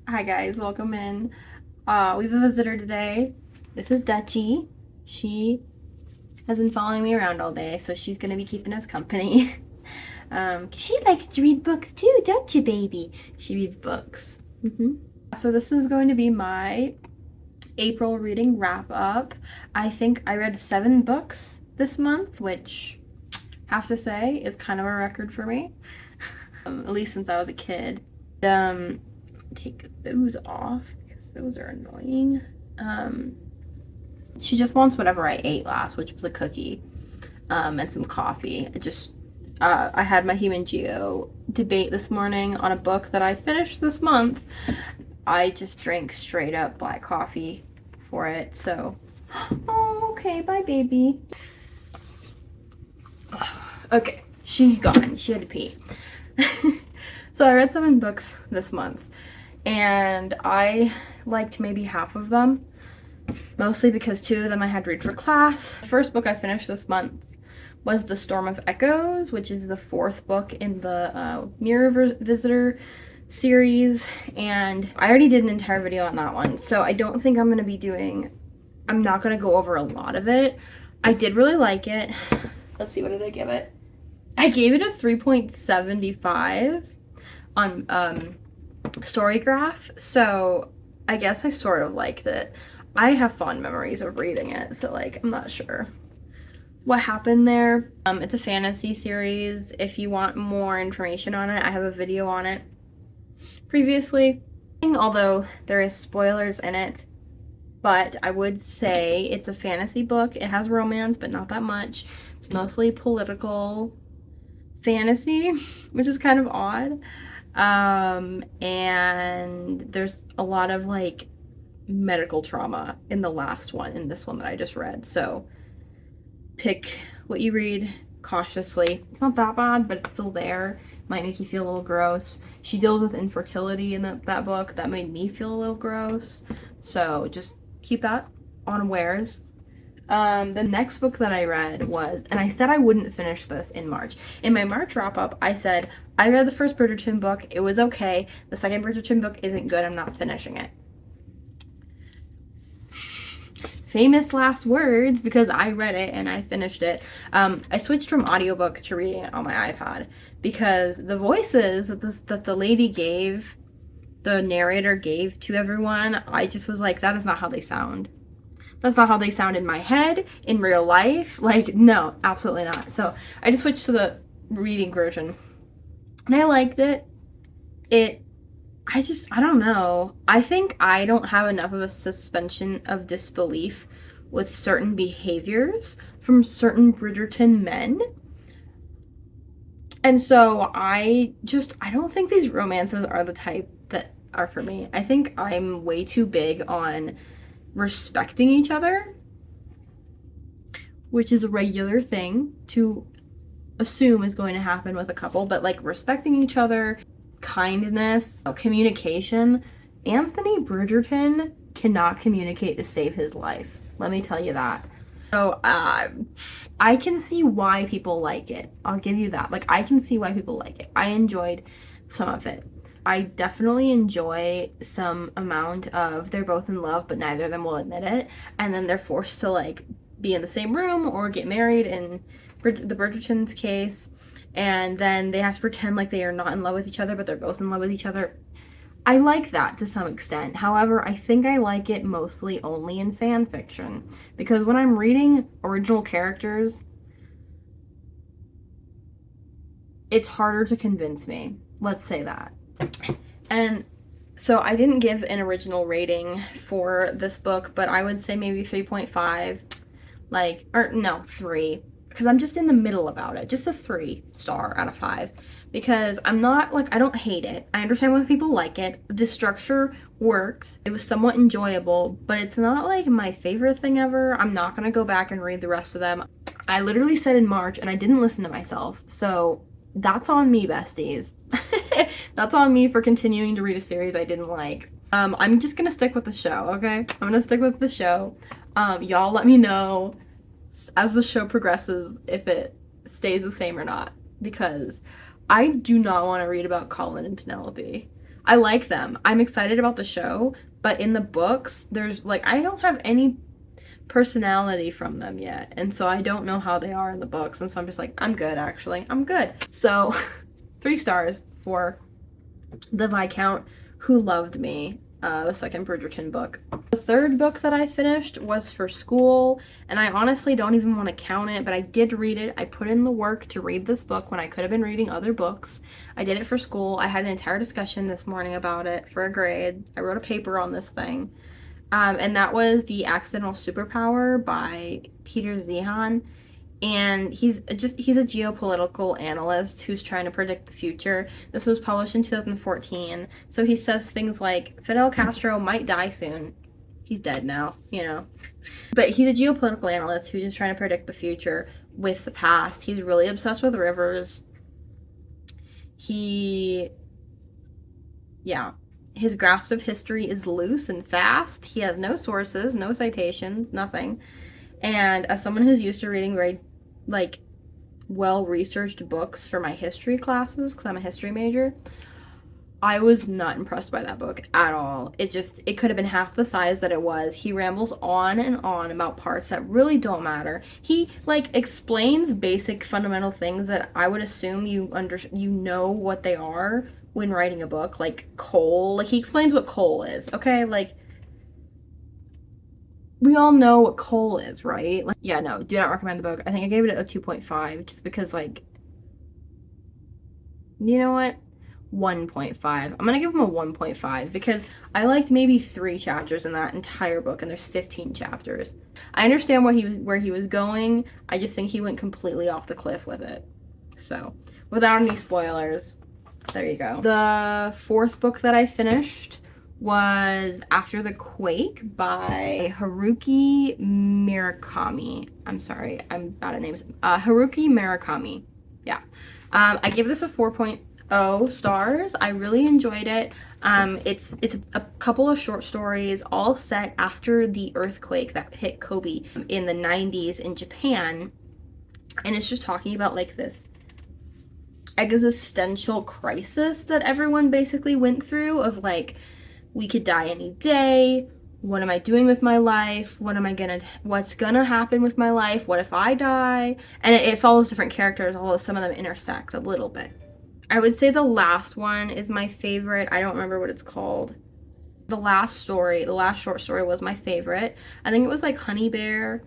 Hi guys, welcome in. We have a visitor today. This is Dutchie. She has been following me around all day, so she's gonna be keeping us company. 'Cause she likes to read books too, don't you, baby? She reads books. So this is going to be my April reading wrap up. I think I read 7 books this month, which I have to say is kind of a record for me. At least since I was a kid. Take those off because those are annoying. She just wants whatever I ate last, which was a cookie, and some coffee. I had my Human Geo debate this morning on a book that I finished this month. I just drank straight up black coffee for it, so. Oh, okay, bye, baby. Okay, she's gone. She had to pee. So I read 7 books this month, and I liked maybe half of them, mostly because 2 of them I had to read for class. The first book I finished this month was The Storm of Echoes, which is the 4th book in the Mirror Visitor series, and I already did an entire video on that one, so I don't think I'm not going to go over a lot of it. I did really like it. Let's see, what did I give it? I gave it a 3.75 on Storygraph, so I guess I sort of liked it. I have fond memories of reading it, so like I'm not sure what happened there. It's a fantasy series. If you want more information on it, I have a video on it previously, although there is spoilers in it. But I would say it's a fantasy book. It has romance, but not that much. It's mostly political fantasy, which is kind of odd. And there's a lot of like medical trauma in this one that I just read. So pick what you read cautiously. It's not that bad, but it's still there. Might make you feel a little gross. She deals with infertility in that book. That made me feel a little gross. So just keep that unawares. The next book that I read was, and I said I wouldn't finish this in March. In my March wrap up, I said, I read the first Bridgerton book. It was okay. The second Bridgerton book isn't good. I'm not finishing it. Famous last words, because I read it and I finished it. I switched from audiobook to reading it on my iPad because the voices that the narrator gave to everyone, I just was like, that is not how they sound. That's not how they sound in my head, in real life. Like, no, absolutely not. So I just switched to the reading version. And I liked it. I don't know. I think I don't have enough of a suspension of disbelief with certain behaviors from certain Bridgerton men. And so I don't think these romances are the type that are for me. I think I'm way too big on respecting each other, which is a regular thing to assume is going to happen with a couple, but like respecting each other, kindness, communication. Anthony Bridgerton cannot communicate to save his life. Let me tell you that. So I can see why people like it. I'll give you that. Like, I can see why people like it. I enjoyed some of it. I definitely enjoy some amount of they're both in love, but neither of them will admit it. And then they're forced to like be in the same room or get married in the Bridgerton's case. And then they have to pretend like they are not in love with each other, but they're both in love with each other. I like that to some extent. However, I think I like it mostly only in fan fiction. Because when I'm reading original characters, it's harder to convince me. Let's say that. And so I didn't give an original rating for this book, but I would say maybe 3.5. Or no, 3. Because I'm just in the middle about it. Just a 3 star out of 5. Because I'm not, I don't hate it. I understand why people like it. The structure works. It was somewhat enjoyable, but it's not, my favorite thing ever. I'm not going to go back and read the rest of them. I literally said in March, and I didn't listen to myself. So that's on me, besties. That's on me for continuing to read a series I didn't like. I'm just going to stick with the show, okay? I'm going to stick with the show. Y'all let me know as the show progresses if it stays the same or not, because I do not want to read about Colin and Penelope. I like them. I'm excited about the show, but in the books, there's like, I don't have any personality from them yet. And so I don't know how they are in the books. And so I'm just like, I'm good, actually. I'm good. So 3 stars for the Viscount Who Loved Me, the second Bridgerton book. The third book that I finished was for school, and I honestly don't even want to count it, but I did read it. I put in the work to read this book when I could have been reading other books. I did it for school. I had an entire discussion this morning about it for a grade. I wrote a paper on this thing. And that was The Accidental Superpower by Peter Zeihan. And he's a geopolitical analyst who's trying to predict the future. This was published in 2014. So he says things like Fidel Castro might die soon. He's dead now, you know. But he's a geopolitical analyst who's just trying to predict the future with the past. He's really obsessed with rivers. His grasp of history is loose and fast. He has no sources, no citations, nothing. And as someone who's used to reading very, like, well-researched books for my history classes, because I'm a history major, I was not impressed by that book at all. It could have been half the size that it was. He rambles on and on about parts that really don't matter. He, like, explains basic fundamental things that I would assume you know what they are when writing a book, like coal. Like, he explains what coal is, okay? Like, we all know what coal is, right? Like, yeah, no, do not recommend the book. I think I gave it a 2.5 just because, like, you know what? 1.5. I'm gonna give him a 1.5 because I liked maybe 3 chapters in that entire book, and there's 15 chapters. I understand where he was going. I just think he went completely off the cliff with it. So, without any spoilers, there you go. The 4th book that I finished was After the Quake by Haruki Murakami. I'm sorry, I'm bad at names. Haruki Murakami. Yeah. I gave this a 4.0 stars. I really enjoyed it. It's a couple of short stories all set after the earthquake that hit Kobe in the 90s in Japan. And it's just talking about, like, this existential crisis that everyone basically went through of, like, we could die any day. What am I doing with my life? What's gonna happen with my life? What if I die? And it follows different characters, although some of them intersect a little bit. I would say the last one is my favorite. I don't remember what it's called. The last short story was my favorite. I think it was like Honey Bear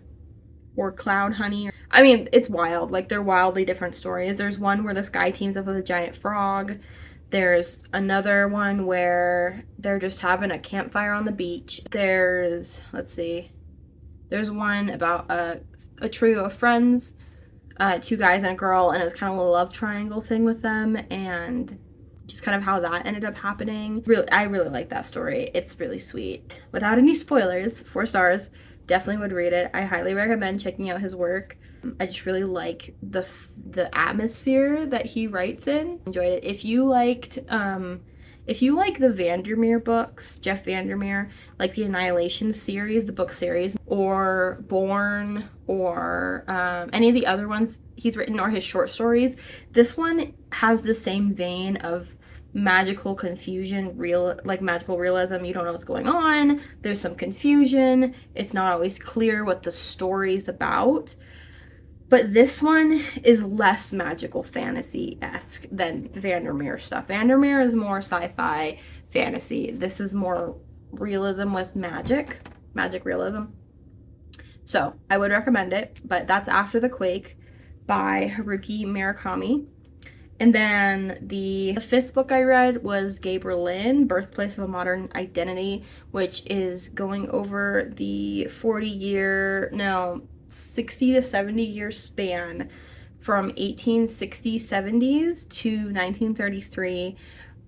or Cloud Honey. I mean, it's wild. Like, they're wildly different stories. There's one where this guy teams up with a giant frog. There's another one where they're just having a campfire on the beach. There's one about a trio of friends, 2 guys and a girl, and it was kind of a love triangle thing with them, and just kind of how that ended up happening. I really like that story. It's really sweet. Without any spoilers, 4 stars. Definitely would read it. I highly recommend checking out his work. I just really like the atmosphere that he writes in. Enjoyed it. If you like the Vandermeer books, Jeff Vandermeer, like the Annihilation series, the book series, or Born, or any of the other ones he's written, or his short stories, this one has the same vein of magical confusion, magical realism. You don't know what's going on. There's some confusion. It's not always clear what the story's about. But this one is less magical fantasy-esque than Vandermeer stuff. Vandermeer is more sci-fi fantasy. This is more realism with magic realism. So I would recommend it, but that's After the Quake by Haruki Murakami. And then the 5th book I read was Gay Berlin, Birthplace of a Modern Identity, which is going over the 60 to 70 year span from 1860s to 1933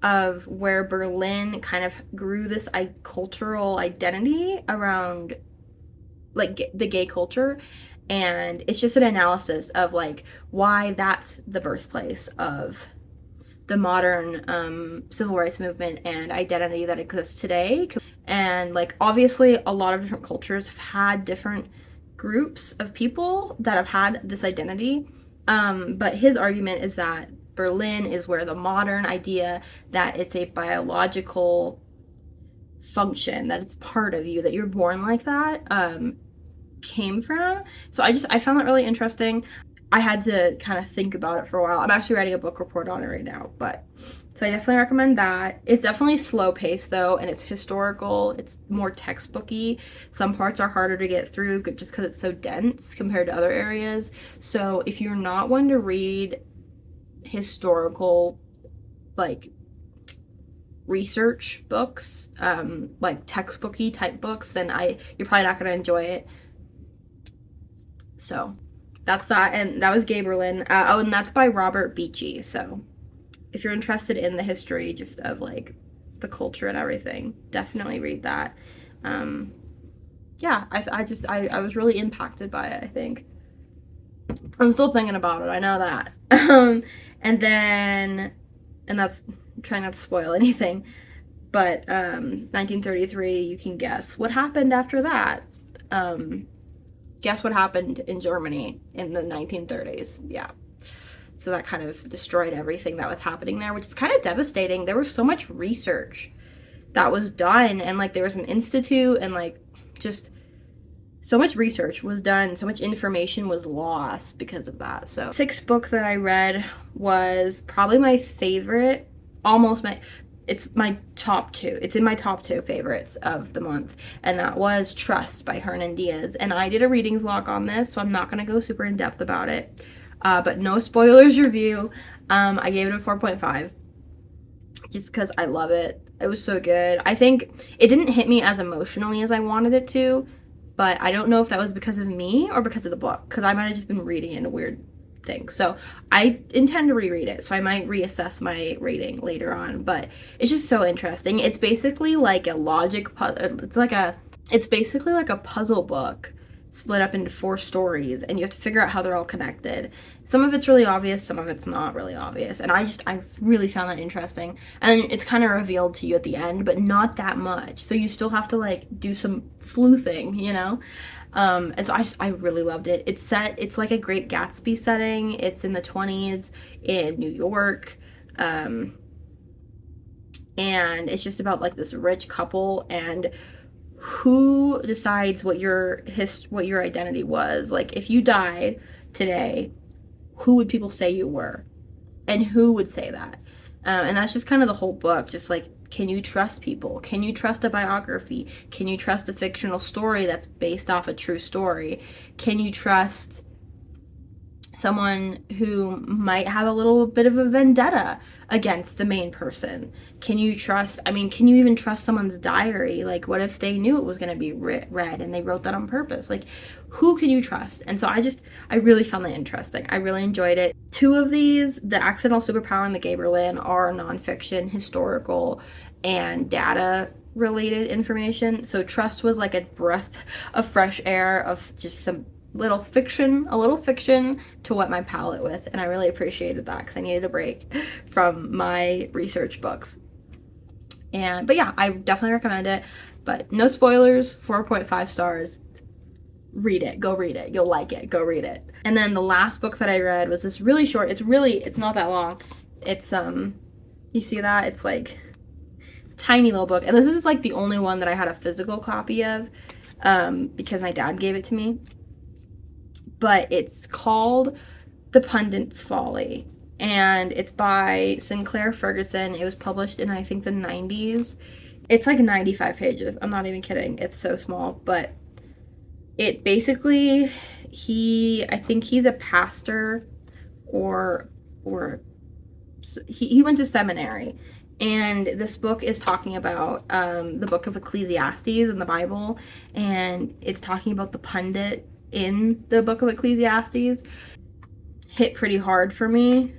of where Berlin kind of grew this cultural identity around, like, the gay culture. And it's just an analysis of, like, why that's the birthplace of the modern civil rights movement and identity that exists today. And, like, obviously a lot of different cultures have had different groups of people that have had this identity. But his argument is that Berlin is where the modern idea that it's a biological function, that it's part of you, that you're born like that, came from. So I found that really interesting. I had to kind of think about it for a while. I'm actually writing a book report on it right now, but so I definitely recommend that. It's definitely slow paced though, and it's historical. It's more textbooky. Some parts are harder to get through just because it's so dense compared to other areas. So if you're not one to read historical, like, research books, like textbooky type books, then you're probably not going to enjoy it. So that's that, and that was Gaberlin. Oh, and that's by Robert Beachy. So if you're interested in the history just of like the culture and everything, definitely read that. Yeah, I was really impacted by it. I think I'm still thinking about it. I know that. And that's, I'm trying not to spoil anything, but 1933. You can guess what happened after that. Guess what happened in Germany in the 1930s? Yeah. So that kind of destroyed everything that was happening there, which is kind of devastating. There was so much research that was done, and like there was an institute, and like just so much research was done, so much information was lost because of that. So, sixth book that I read was probably my favorite, it's my top two. It's in my top two favorites of the month, and that was Trust by Hernan Diaz. And I did a reading vlog on this, so I'm not going to go super in depth about it, but no spoilers review. I gave it a 4.5 just because I love it. It was so good. I think it didn't hit me as emotionally as I wanted it to, but I don't know if that was because of me or because of the book, because I might have just been reading in a weird thing. So I intend to reread it, so I might reassess my rating later on, but it's just so interesting. It's basically like a logic puzzle. It's basically like a puzzle book split up into 4 stories, and you have to figure out how they're all connected. Some of it's really obvious, some of it's not really obvious, and I really found that interesting. And it's kind of revealed to you at the end, but not that much, so you still have to like do some sleuthing, you know. And so I really loved it. It's like a Great Gatsby setting. It's in the 20s in New York, and it's just about like this rich couple and who decides what your identity was. Like, if you died today, who would people say you were, and who would say that? And that's just kind of the whole book. Just like, can you trust people? Can you trust a biography? Can you trust a fictional story that's based off a true story? Can you trust someone who might have a little bit of a vendetta against the main person? Can you even trust someone's diary? Like, what if they knew it was going to be read and they wrote that on purpose? Like, who can you trust? And so I really found that interesting. I really enjoyed it. 2 of these, The Accidental Superpower and The Gaberlin, are nonfiction, historical, and data related information. So Trust was like a breath of fresh air of just some a little fiction to wet my palate with, and I really appreciated that because I needed a break from my research books. But yeah, I definitely recommend it, but no spoilers. 4.5 stars. Read it. Go read it. You'll like it. Go read it. And then the last book that I read was this really short. It's not that long. It's you see that? It's like tiny little book, and this is like the only one that I had a physical copy of, because my dad gave it to me. But it's called The Pundits' Folly, and it's by Sinclair Ferguson. It was published in, I think, the 90s. It's like 95 pages. I'm not even kidding. It's so small, but it basically, I think he's a pastor, or he went to seminary, and this book is talking about the book of Ecclesiastes in the Bible, and it's talking about the pundit in the book of Ecclesiastes. Hit pretty hard for me,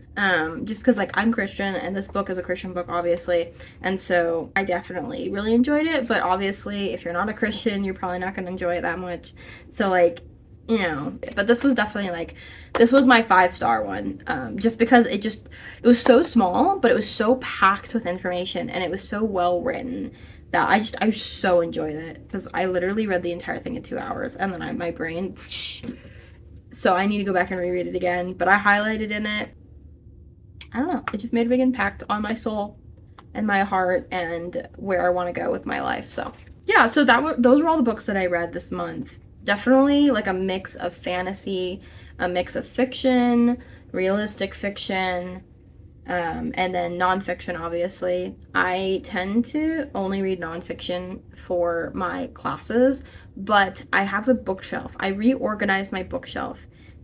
just because like I'm Christian, and this book is a Christian book, obviously, and so I definitely really enjoyed it. But obviously, if you're not a Christian, you're probably not going to enjoy it that much. So like, you know, but this was definitely like, this was my 5-star one, just because it was so small, but it was so packed with information, and it was so well written that I so enjoyed it, because I literally read the entire thing in 2 hours, and then my brain, so I need to go back and reread it again. But I highlighted in it I don't know, it just made a big impact on my soul and my heart and where I want to go with my life. So yeah, so those were all the books that I read this month. Definitely like a mix of fantasy, a mix of fiction, realistic fiction, and then nonfiction, obviously. I tend to only read nonfiction for my classes, but I have a bookshelf. I reorganized my bookshelf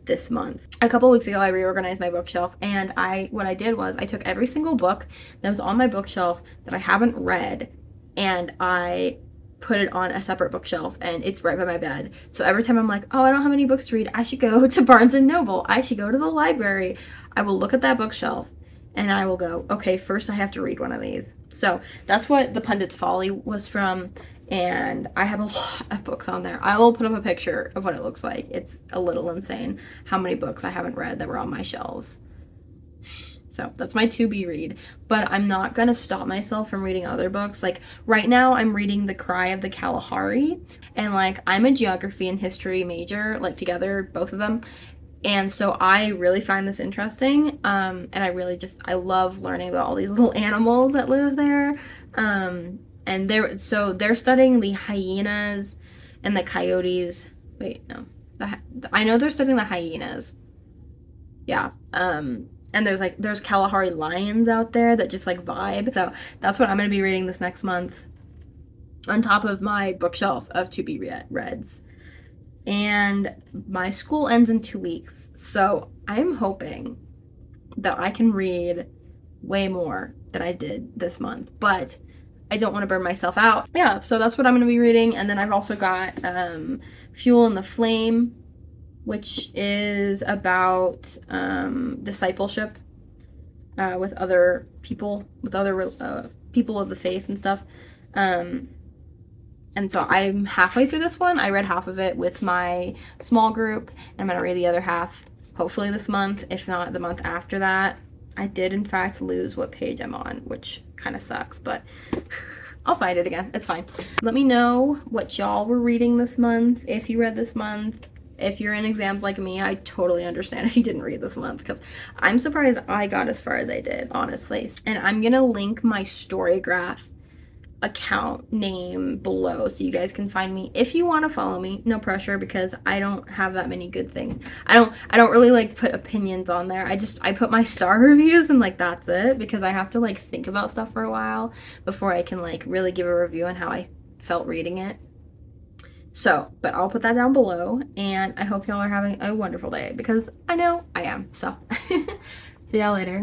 this month. A couple weeks ago, I reorganized my bookshelf, and what I did was I took every single book that was on my bookshelf that I haven't read, and I put it on a separate bookshelf, and it's right by my bed. So every time I'm like, oh, I don't have any books to read, I should go to Barnes and Noble, I should go to the library, I will look at that bookshelf and I will go, okay, first I have to read one of these. So that's what the Pundits Folly was from, and I have a lot of books on there. I will put up a picture of what it looks like. It's a little insane how many books I haven't read that were on my shelves. So that's my to be read, but I'm not gonna stop myself from reading other books. Like right now I'm reading The Cry of the Kalahari, and like I'm a geography and history major, like together, both of them. And so I really find this interesting, and I love learning about all these little animals that live there. And they're studying the hyenas and the coyotes. Wait, no, I know they're studying the hyenas. Yeah. And there's Kalahari lions out there that just like vibe. So that's what I'm gonna be reading this next month, on top of my bookshelf of to be reads. And my school ends in 2 weeks, so I'm hoping that I can read way more than I did this month, but I don't want to burn myself out. Yeah, so that's what I'm going to be reading. And then I've also got Fuel in the Flame, which is about discipleship with other people, with other people of the faith and stuff. And so I'm halfway through this one. I read half of it with my small group, and I'm going to read the other half hopefully this month, if not the month after that. I did, in fact, lose what page I'm on, which kind of sucks, but I'll find it again. It's fine. Let me know what y'all were reading this month, if you read this month. If you're in exams like me, I totally understand if you didn't read this month, because I'm surprised I got as far as I did, honestly. And I'm going to link my Storygraph account name below so you guys can find me if you want to follow me. No pressure, because I don't have that many good things. I don't really like put opinions on there. I put my star reviews, and like that's it, because I have to like think about stuff for a while before I can like really give a review on how I felt reading it. So, but I'll put that down below, and I hope y'all are having a wonderful day, because I know I am. So see y'all later.